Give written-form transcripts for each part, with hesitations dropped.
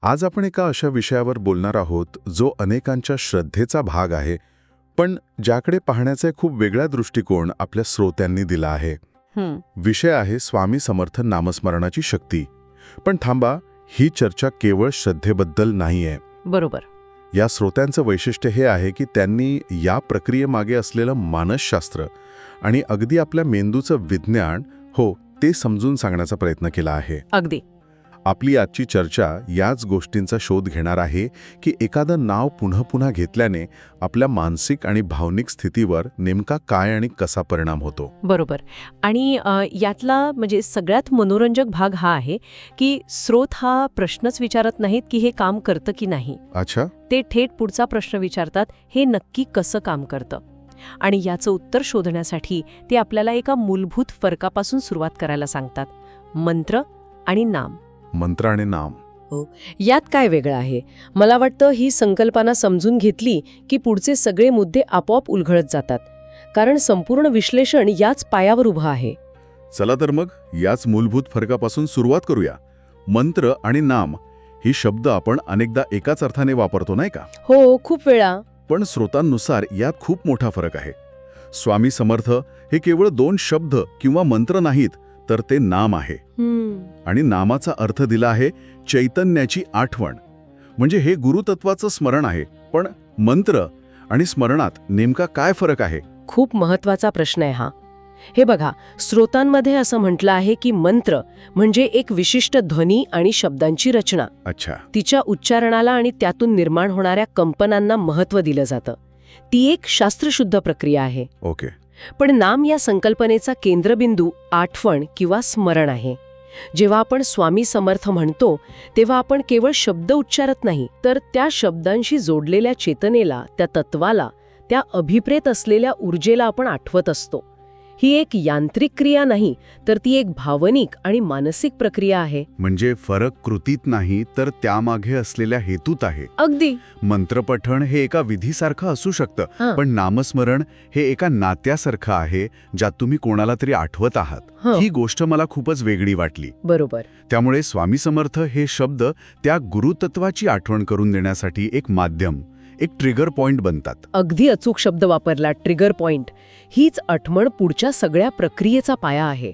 आज आपण एका अशा विषयावर बोलणार आहोत जो अनेकांच्या श्रद्धेचा भाग आहे, पण ज्याकडे पाहण्याचा खूप वेगळा दृष्टिकोन आपल्या श्रोत्यांनी दिला आहे. विषय आहे स्वामी समर्थ नामस्मरणाची शक्ती. पण थांबा, ही चर्चा केवळ श्रद्धेबद्दल नाहीये. बरोबर. या श्रोत्यांचं वैशिष्ट्य हे आहे की त्यांनी या प्रक्रियेमागे असलेलं मानसशास्त्र आणि अगदी आपल्या मेंदूचं विज्ञान ते समजून सांगण्याचा प्रयत्न केला आहे. अगदी. आपली आजची चर्चा याच गोष्टींचा शोध घेणार आहे की एखादं नाव पुन्हा पुन्हा घेतल्याने आपल्या मानसिक आणि भावनिक स्थितीवर नेमका काय आणि कसा परिणाम होतो. बरोबर. आणि यातला म्हणजे सगळ्यात मनोरंजक भाग हा आहे की स्रोत हा प्रश्नच विचारत नाहीत की हे काम करतं की नाही. अच्छा. ते थेट पुढचा प्रश्न विचारतात, हे नक्की कसं काम करतं. आणि याचं उत्तर शोधण्यासाठी ते आपल्याला एका मूलभूत फरकापासून सुरुवात करायला सांगतात: मंत्र आणि नाम. मंत्र आणि नाम. यात काय वेगळं आहे? मला वाटतं ही संकल्पना समजून घेतली की पुढचे सगळे मुद्दे आपोआप उलगडत जातात, कारण संपूर्ण विश्लेषण याच पायावर उभं आहे. चला तर मग याच मूलभूत फरकापासून सुरुवात करूया. मंत्र आणि नाम ही शब्द आपण अनेकदा एकाच अर्थाने वापरतो, नाही का? हो, खूप वेळा. पण स्रोतांनुसार यात खूप मोठा फरक आहे. स्वामी समर्थ हे केवळ 2 शब्द किंवा मंत्र नाहीत, तर ते नाम आहे. आणि नामाचा अर्थ दिला आहे चैतन्याची आठवण. म्हणजे हे गुरुतत्वाचं स्मरण आहे. पण मंत्र आणि स्मरणात नेमका काय फरक आहे? खूप महत्वाचा प्रश्न आहे हा. हे बघा, स्रोतांमध्ये असं म्हटलं आहे की मंत्र म्हणजे एक विशिष्ट ध्वनी आणि शब्दांची रचना. अच्छा. तिच्या उच्चारणाला आणि त्यातून निर्माण होणाऱ्या कंपनांना महत्त्व दिलं जातं. ती एक शास्त्रशुद्ध प्रक्रिया आहे. ओके. पण नाम या संकल्पनेचा केंद्रबिंदू आठवण किंवा स्मरण आहे. जेव्हा आपण स्वामी समर्थ म्हणतो तेव्हा आपण केवळ शब्द उच्चारत नाही, तर त्या शब्दांशी जोडलेल्या चेतनेला, त्या तत्वाला, त्या अभिप्रेत असलेल्या ऊर्जेला आपण आठवत असतो. ही एक यांत्रिक क्रिया नाही, तर ती एक भावनिक आणि मानसिक प्रक्रिया आहे. म्हणजे फरक कृतीत नाही, तर त्यामागे असलेल्या हेतूत आहे. अगदी. मंत्रपठण हे एका विधीसारखं असू शकतं, पण नामस्मरण हे एका नात्यासारखं आहे, ज्यात तुम्ही कोणाला तरी आठवत आहात. ही गोष्ट मला खूपच वेगळी वाटली. बरोबर. त्यामुळे स्वामी समर्थ हे शब्द त्या गुरुतत्वाची आठवण करून देण्यासाठी एक माध्यम, एक ट्रिगर पॉइंट बनतात. अगदी अचूक शब्द वापरला, ट्रिगर पॉइंट. हीच आठवण पुढच्या सगळ्या प्रक्रियेचा पाया आहे.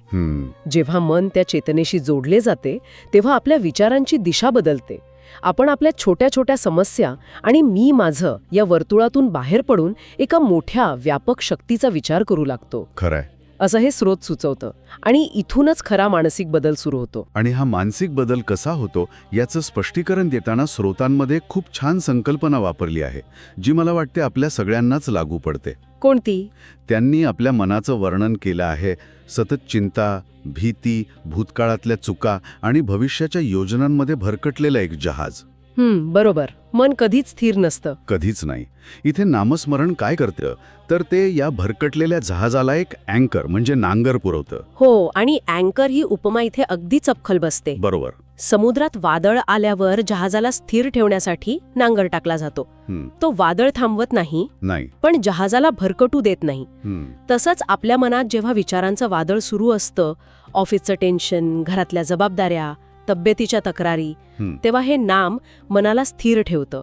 जेव्हा मन त्या चेतनेशी जोडले जाते तेव्हा आपल्या विचारांची दिशा बदलते. आपण आपल्या छोट्या छोट्या समस्या आणि मी माझं या वर्तुळातून बाहेर पडून एका मोठ्या व्यापक शक्तीचा विचार करू लागतो. खरंय. असं हे स्रोत सुचवतं. आणि इथूनच खरा मानसिक बदल सुरू होतो. आणि हा मानसिक बदल कसा होतो याचं स्पष्टीकरण देताना स्रोतांमध्ये खूप छान संकल्पना वापरली आहे, जी मला वाटते आपल्या सगळ्यांनाच लागू पडते. कोणती? त्यांनी आपल्या मनाचं वर्णन केलं आहे. सतत चिंता, भीती, भूतकाळातल्या चुका आणि भविष्याच्या योजनांमध्ये भरकटलेलं एक जहाज. बरोबर. मन कधीच स्थिर नसतं. कधीच नाही. इथे नामस्मरण काय करतं, तर ते या भरकटलेल्या जहाजाला एक अँकर म्हणजे नांगर पुरवतं. हो, आणि अँकर ही उपमा इथे अगदी चपखल बसते. बरोबर. समुद्रात वादळ आल्यावर जहाजाला स्थिर ठेवण्यासाठी नांगर टाकला जातो. तो वादळ थांबवत नाही, पण जहाजाला भरकटू देत नाही. तसंच आपल्या मनात जेव्हा विचारांचं वादळ सुरू असतं, ऑफिसचं टेन्शन, घरातल्या जबाबदाऱ्या, तब्येतीच्या तक्रारी, तेव्हा हे नाम मनाला स्थिर ठेवतं.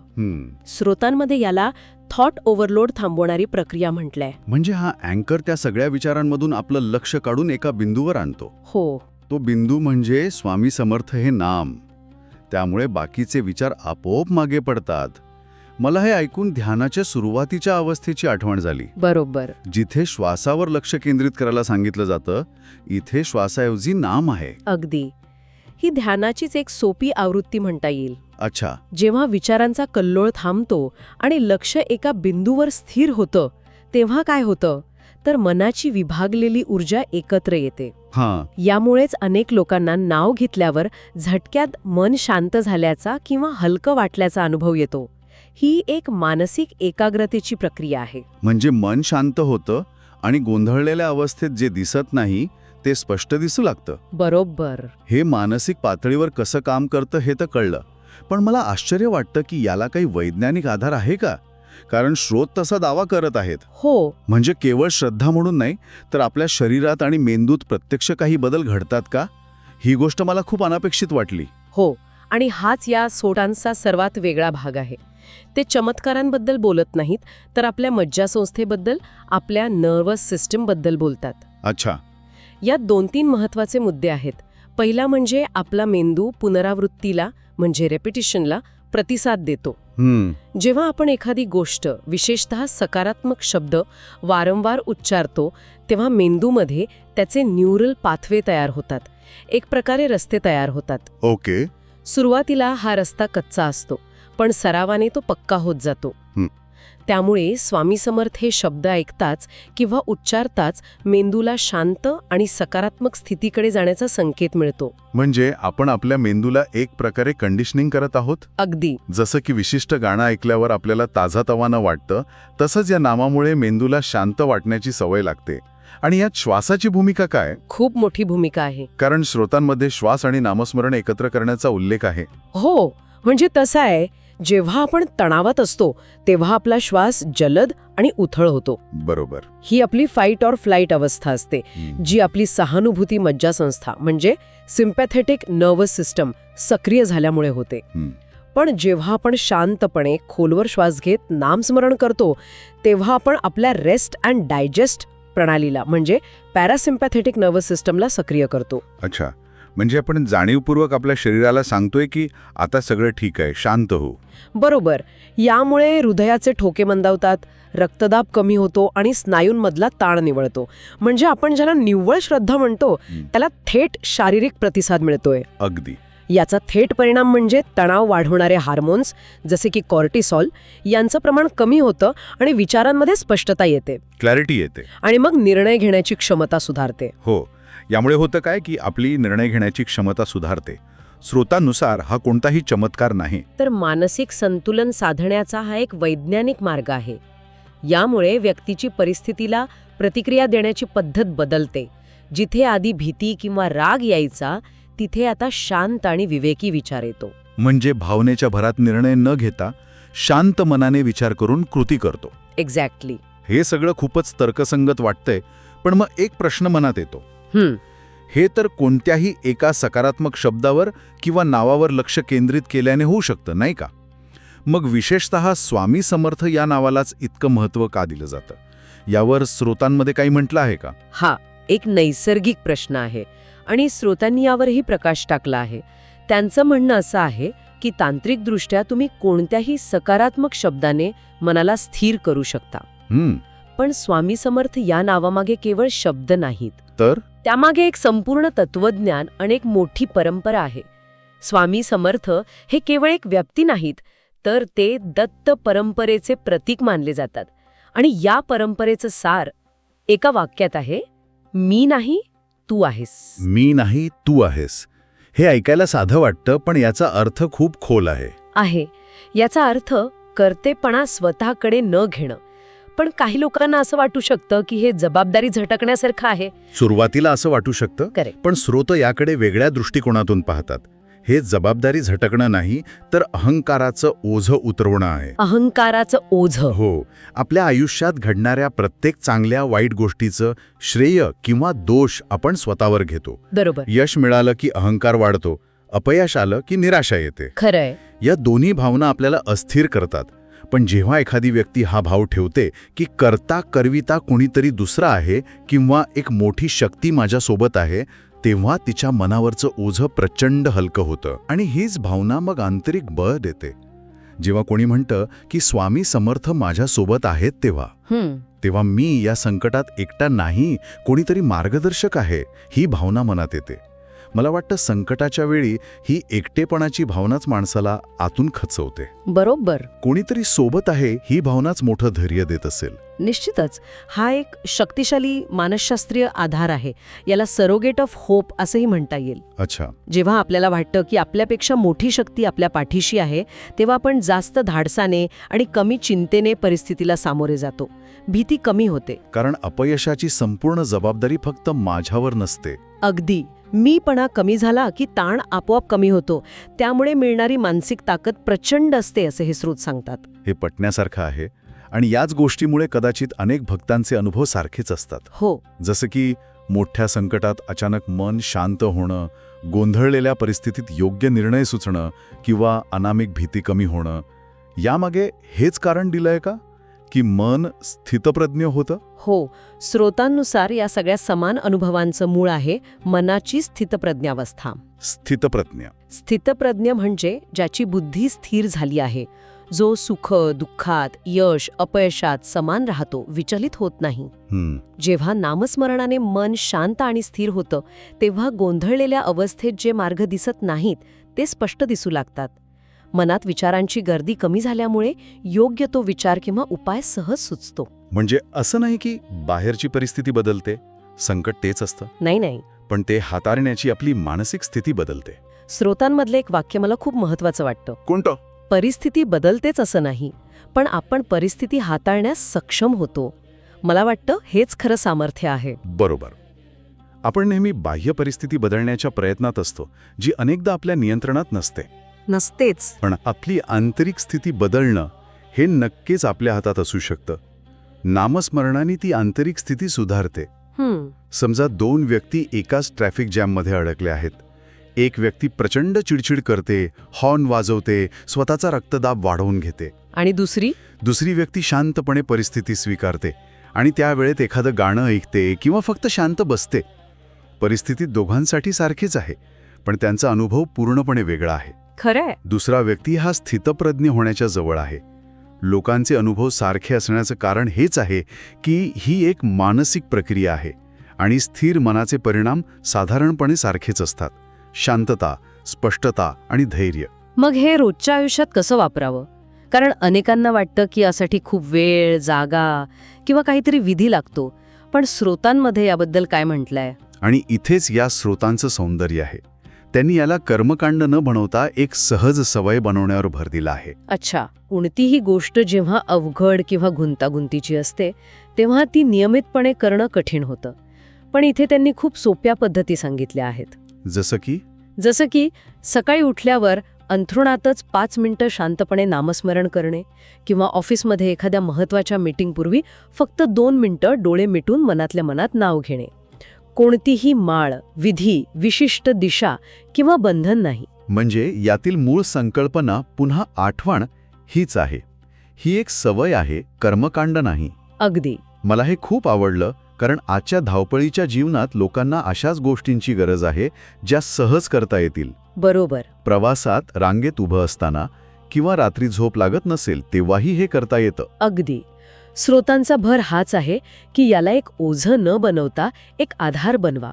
स्रोतांमध्ये याला थॉट ओव्हरलोड थांबवणारी प्रक्रिया म्हटलंय. म्हणजे हा अँकर त्या सगळ्या विचारांमधून आपलं लक्ष काढून एका बिंदूवर आणतो. हो. तो बिंदू म्हणजे स्वामी समर्थ हे नाम. त्यामुळे बाकीचे विचार आपोआप मागे पडतात. मला हे ऐकून ध्यानाच्या सुरुवातीच्या अवस्थेची आठवण झाली. बरोबर. जिथे श्वासावर लक्ष केंद्रित करायला सांगितलं जातं, इथे श्वासाऐवजी नाम आहे. अगदी. ही ध्यानाचीच एक सोपी आवृत्ती म्हणता येईल. अच्छा. जेव्हा विचारांचा कल्लोळ थांबतो आणि लक्ष एका बिंदूवर स्थिर होतं, तेव्हा काय होतं, तर मनाची विभागलेली ऊर्जा एकत्र येते. यामुळेच अनेक लोकांना नाव घेतल्यावर झटक्यात मन शांत झाल्याचा किंवा हलकं वाटल्याचा अनुभव येतो. ही एक मानसिक एकाग्रतेची प्रक्रिया आहे. म्हणजे मन शांत होतं आणि गोंधळलेल्या अवस्थेत जे दिसत नाही ते स्पष्ट दिसू लागतं. बरोबर. हे मानसिक पातळीवर कसं काम करतं हे तर कळलं, पण मला आश्चर्य वाटतं की याला काही वैज्ञानिक आधार आहे का? कारण स्रोत तसा दावा करत आहेत. हो. म्हणजे केवळ श्रद्धा म्हणून नाही, तर आपल्या शरीरात आणि मेंदूत प्रत्यक्ष काही बदल घडतात का? ही गोष्ट मला खूप अनपेक्षित वाटली. हो. आणि हाच या सोटांचा सर्वात वेगळा भाग आहे. ते चमत्कारांबद्दल बोलत नाहीत, तर आपल्या मज्जासंस्थेबद्दल, आपल्या नर्वस सिस्टमबद्दल बोलतात. अच्छा. यात 2-3 महत्वाचे मुद्दे आहेत. पहिला म्हणजे आपला मेंदू पुनरावृत्तीला म्हणजे रेपिटिशनला प्रतिसाद देतो. जेव्हा आपण एखादी गोष्ट, विशेषतः सकारात्मक शब्द वारंवार उच्चारतो, तेव्हा मेंदूमध्ये त्याचे न्यूरल पाथवे तयार होतात. एक प्रकारे रस्ते तयार होतात. ओके. सुरुवातीला हा रस्ता कच्चा असतो, पण सरावाने तो पक्का होत जातो. त्यामुळे स्वामी समर्थ हे शब्द ऐकताच किंवा उच्चारताच मेंदूला शांत आणि सकारात्मक स्थितीकडे जाण्याचा संकेत मिळतो. म्हणजे आपण आपल्या मेंदूला एक प्रकारे कंडिशनिंग करत आहोत. अगदी. जसं की विशिष्ट गाणं ऐकल्यावर आपल्याला ताजातवानं वाटतं, तसंच या नामामुळे मेंदूला शांत वाटण्याची सवय लागते. आणि यात श्वासाची भूमिका काय? खूप मोठी भूमिका आहे. कारण श्रोतांमध्ये श्वास आणि नामस्मरण एकत्र करण्याचा उल्लेख आहे. हो, म्हणजे तसं आहे, जेव्हा आपण तणावात असतो तेव्हा आपला श्वास जलद आणि उथळ होतो. बरोबर. ही आपली फाईट ऑर फ्लाईट अवस्था असते, जी आपली सहानुभूती मज्जासंस्था म्हणजे सिम्पॅथेटिक नर्वस सिस्टम सक्रिय झाल्यामुळे होते. पण जेव्हा आपण शांतपणे खोलवर श्वास घेत नामस्मरण करतो तेव्हा आपण आपल्या रेस्ट अँड डायजेस्ट प्रणालीला म्हणजे पॅरासिम्पॅथेटिक नर्वस सिस्टमला सक्रिय करतो. अच्छा, म्हणजे आपण जाणीवपूर्वक आपल्या शरीराला सांगतोय की आता सगळं ठीक आहे, शांत हो. बरोबर. यामुळे हृदयाचे ठोके मंदावतात, रक्तदाब कमी होतो आणि स्नायूंमधला ताण निवळतो. म्हणजे आपण ज्याला निव्वळ श्रद्धा म्हणतो त्याला थेट शारीरिक प्रतिसाद मिळतोय. अगदी. याचा थेट परिणाम म्हणजे तणाव वाढवणारे हार्मोन्स जसे की कॉर्टिसॉल यांचं प्रमाण कमी होतं आणि विचारांमध्ये स्पष्टता येते, क्लॅरिटी येते आणि मग निर्णय घेण्याची क्षमता सुधारते. हो. यामुळे होतं काय की आपली निर्णय घेण्याची क्षमता सुधारते. स्रोतानुसार हा कोणताही चमत्कार नाही, तर मानसिक संतुलन साधण्याचा हा एक वैज्ञानिक मार्ग आहे. यामुळे व्यक्तीची परिस्थितीला प्रतिक्रिया देण्याची पद्धत बदलते. जिथे आधी भीती किंवा राग यायचा तिथे आता शांत आणि विवेकी विचार येतो. म्हणजे भावनेच्या भरात निर्णय न घेता शांत मनाने विचार करून कृती करतो. एक्झॅक्टली. हे सगळं खूपच तर्कसंगत वाटतंय, पण मग एक प्रश्न मनात येतो. हे तर कोणत्याही एका सकारात्मक शब्दावर किंवा नावावर लक्ष केंद्रित केल्याने होऊ शकतं, नाही का? मग विशेषतः स्वामी समर्थ या नावालाच इतकं महत्त्व का दिलं जातं? यावर स्रोतांमध्ये काही म्हटलं आहे का? हा एक नैसर्गिक प्रश्न आहे आणि स्रोतांनी यावरही प्रकाश टाकला आहे. त्यांचं म्हणणं असं आहे की तांत्रिकदृष्ट्या तुम्ही कोणत्याही सकारात्मक शब्दाने मनाला स्थिर करू शकता. पण स्वामी समर्थ या नावामागे केवळ शब्द नाहीत, तर त्यामागे एक संपूर्ण तत्वज्ञान आणि एक मोठी परंपरा आहे. स्वामी समर्थ हे केवळ एक व्यक्ती नाहीत, तर ते दत्त परंपरेचे प्रतीक मानले जातात. आणि या परंपरेचं सार एका वाक्यात आहे, मी नाही तू आहेस. मी नाही तू आहेस. हे ऐकायला साधं वाटतं, पण याचा अर्थ खूप खोल आहे. याचा अर्थ कर्तेपणा स्वतःकडे न घेणं. पण काही लोकांना असं वाटू शकतं की हे जबाबदारी झटकण्यासारखं आहे. सुरुवातीला असं वाटू शकतं, करेक्ट. पण स्रोत याकडे वेगळ्या दृष्टिकोनातून पाहतात. हे जबाबदारी झटकणं नाही, तर अहंकाराचं ओझं उतरवणं आहे. अहंकाराचं ओझं. हो. आपल्या आयुष्यात घडणाऱ्या प्रत्येक चांगल्या वाईट गोष्टीचं श्रेय किंवा दोष आपण स्वतःवर घेतो. बरोबर. यश मिळालं की अहंकार वाढतो, अपयश आलं की निराशा येते. खरंय. या दोन्ही भावना आपल्याला अस्थिर करतात. पण जेव्हा एखादी व्यक्ती हा भाव ठेवते की करता करविता कोणीतरी दुसरा आहे किंवा एक मोठी शक्ती माझ्यासोबत आहे, तेव्हा तिच्या मनावरचं ओझं प्रचंड हलकं होतं. आणि हीच भावना मग आंतरिक बळ देते. जेव्हा कोणी म्हणतं की स्वामी समर्थ माझ्यासोबत आहेत, तेव्हा मी या संकटात एकटा नाही, कोणीतरी मार्गदर्शक आहे, ही भावना मनात येते. मला वाटतं संकटाच्या वेळी ही एकटेपणाची भावनाच माणसाला आतून खचवते. बरोबर. कोणीतरी सोबत आहे ही भावनाच मोठं धैर्य देत असेल. निश्चितच. हा एक शक्तिशाली मानसशास्त्रीय आधार आहे. याला सरोगेट ऑफ होप असंही म्हणता येईल. अच्छा. जेव्हा आपल्याला वाटतं की आपल्यापेक्षा मोठी शक्ती आपल्या पाठीशी आहे, तेव्हा आपण जास्त धाडसाने आणि कमी चिंतेने परिस्थितीला सामोरे जातो. भीती कमी होते. कारण अपयशाची संपूर्ण जबाबदारी फक्त माझ्यावर नसते. अगदी. मीपणा कमी झाला की ताण आपोआप कमी होतो. त्यामुळे मिळणारी मानसिक ताकद प्रचंड असते, असे हे स्रोत सांगतात. हे पटण्यासारखं आहे. आणि याच गोष्टीमुळे कदाचित अनेक भक्तांचे अनुभव सारखेच असतात. हो. जसं की मोठ्या संकटात अचानक मन शांत होणं, गोंधळलेल्या परिस्थितीत योग्य निर्णय सुचणं किंवा अनामिक भीती कमी होणं, यामागे हेच कारण दिलंय का, की मन स्थितप्रज्ञ होतं? हो, स्रोतांनुसार या सगळ्या समान अनुभवांचं मूळ आहे मनाची स्थितप्रज्ञावस्था. स्थितप्रज्ञ स्थितप्रज्ञ म्हणजे ज्याची बुद्धी स्थिर झाली आहे, जो सुख दुःखात, यश अपयशात समान राहतो, विचलित होत नाही. जेव्हा नामस्मरणाने मन शांत आणि स्थिर होतं, तेव्हा गोंधळलेल्या अवस्थेत जे मार्ग दिसत नाहीत ते स्पष्ट दिसू लागतात. मनात विचारांची गर्दी कमी झाल्यामुळे योग्य तो विचार किंवा उपाय सहज सुचतो. म्हणजे असं नाही की बाहेरची परिस्थिती बदलते, संकट तेच असतं. नाही, पण ते हाताळण्याची आपली मानसिक स्थिती बदलते. स्रोतांमधलं एक वाक्य मला खूप महत्वाचं वाटतं. कोणतं? परिस्थिती बदलतेच असं नाही, पण आपण परिस्थिती हाताळण्यास सक्षम होतो. मला वाटतं हेच खरं सामर्थ्य आहे. बरोबर. आपण नेहमी बाह्य परिस्थिती बदलण्याच्या प्रयत्नात असतो, जी अनेकदा आपल्या नियंत्रणात नसतेच. पण आपली आंतरिक स्थिती बदलणं हे नक्कीच आपल्या हातात असू शकतं. नामस्मरणाने ती आंतरिक स्थिती सुधारते. समजा 2 व्यक्ती एकाच ट्रॅफिक जॅममध्ये अडकले आहेत. एक व्यक्ती प्रचंड चिडचिड करते, हॉर्न वाजवते, स्वतःचा रक्तदाब वाढवून घेते. आणि दुसरी व्यक्ती शांतपणे परिस्थिती स्वीकारते आणि त्यावेळेत एखादं गाणं ऐकते किंवा फक्त शांत बसते. परिस्थिती दोघांसाठी सारखीच आहे, पण त्यांचा अनुभव पूर्णपणे वेगळा आहे. खरंय. दुसरा व्यक्ती हा स्थितप्रज्ञ होण्याच्या जवळ आहे. लोकांचे अनुभव सारखे असण्याचं कारण हेच आहे की ही एक मानसिक प्रक्रिया आहे आणि स्थिर मनाचे परिणाम साधारणपणे सारखेच असतात. शांतता, स्पष्टता आणि धैर्य. मग हे रोजच्या आयुष्यात कसं वापरावं? कारण अनेकांना वाटतं की यासाठी खूप वेळ, जागा किंवा काहीतरी विधी लागतो. पण स्रोतांमध्ये याबद्दल काय म्हटलंय? आणि इथेच या स्रोतांचं सौंदर्य आहे. त्यांनी याला कर्मकांड न बनवता एक सहज सवय बनवण्यावर भर दिला आहे. अच्छा, कोणतीही गोष्ट जेव्हा अवघड किंवा गुंतागुंतीची असते तेव्हा ती नियमितपणे करणं कठीण होतं. पण इथे त्यांनी खूप सोप्या पद्धती सांगितल्या आहेत. जसं की सकाळी उठल्यावर अंथरुणातच 5 मिनिटं शांतपणे नामस्मरण करणे, किंवा ऑफिसमध्ये एखाद्या महत्त्वाच्या मीटिंगपूर्वी फक्त 2 मिनिटं डोळे मिटून मनातल्या मनात नाव घेणे. कोणतीही माळ, विधी, विशिष्ट दिशा किंवा बंधन नाही. म्हणजे यातील मूळ संकल्पना पुन्हा आठवण हीच आहे. ही एक सवय आहे, कर्मकांड नाही. अगदी. मला हे खूप आवडलं, कारण आजच्या धावपळीच्या जीवनात लोकांना अशाच गोष्टींची गरज आहे ज्या सहज करता येतील. बरोबर. प्रवासात, रांगेत उभं असताना किंवा रात्री झोप लागत नसेल तेव्हाही हे करता येतं. अगदी. स्रोतांचा भर हाच आहे की याला एक ओझं न बनवता एक आधार बनवा.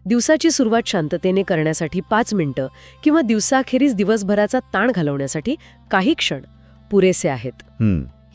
दिवसाची सुरुवात शांततेने करण्यासाठी 5 मिनिटं किंवा दिवसाखेरीज दिवसभराचा ताण घालवण्यासाठी काही क्षण पुरेसे आहेत.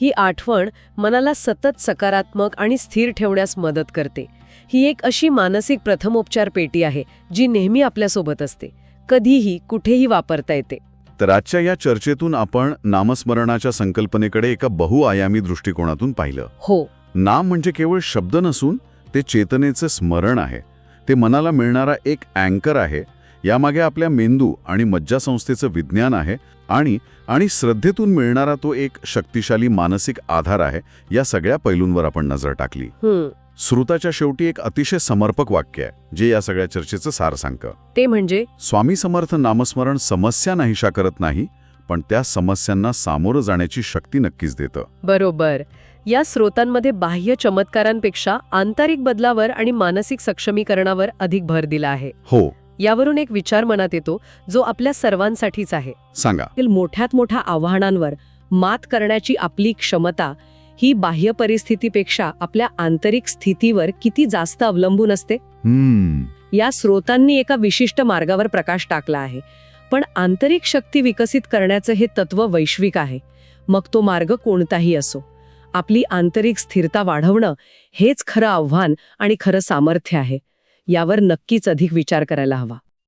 ही आठवण मनाला सतत सकारात्मक आणि स्थिर ठेवण्यास मदत करते. ही एक अशी मानसिक प्रथमोपचार पेटी आहे जी नेहमी आपल्यासोबत असते, कधीही कुठेही वापरता येते. तर आजच्या या चर्चेतून आपण नामस्मरणाच्या संकल्पनेकडे एका बहुआयामी दृष्टिकोनातून पाहिलं. हो. नाम म्हणजे केवळ शब्द नसून ते चेतनेचं स्मरण आहे. ते मनाला मिळणारा एक अँकर आहे. यामागे आपल्या मेंदू आणि मज्जासंस्थेचं विज्ञान आहे आणि श्रद्धेतून मिळणारा तो एक शक्तिशाली मानसिक आधार आहे. या सगळ्या पैलूंवर आपण नजर टाकली. श्रुताच्या शेवटी एक अतिशय समर्पक वाक्य आहे जे या सगळ्या चर्चेचं सार सांगतं. ते म्हणजे स्वामी समर्थ नामस्मरण समस्या नाहीशा करत नाही, पण त्या समस्यांना सामोरं जाण्याची शक्ती नक्कीच देतं. बरोबर. या स्रोतांमध्ये बाह्य चमत्कारांपेक्षा आंतरिक बदलावर आणि मानसिक सक्षमीकरणावर अधिक भर दिला आहे. हो. यावरून एक विचार मनात येतो जो आपल्या सर्वांसाठीच आहे. सांगा. मोठ्यात मोठ्या आव्हानांवर मात करण्याची आपली क्षमता ही बाह्य परिस्थितीपेक्षा आपल्या आंतरिक स्थितीवर किती जास्त अवलंबून असते. या स्रोतांनी एका विशिष्ट मार्गावर प्रकाश टाकला आहे, पण आंतरिक शक्ती विकसित करण्याचं हे तत्व वैश्विक आहे. मग तो मार्ग कोणताही असो, आपली आंतरिक स्थिरता वाढवणं हेच खरं आव्हान आणि खरं सामर्थ्य आहे. यावर नक्कीच अधिक विचार करायला हवा.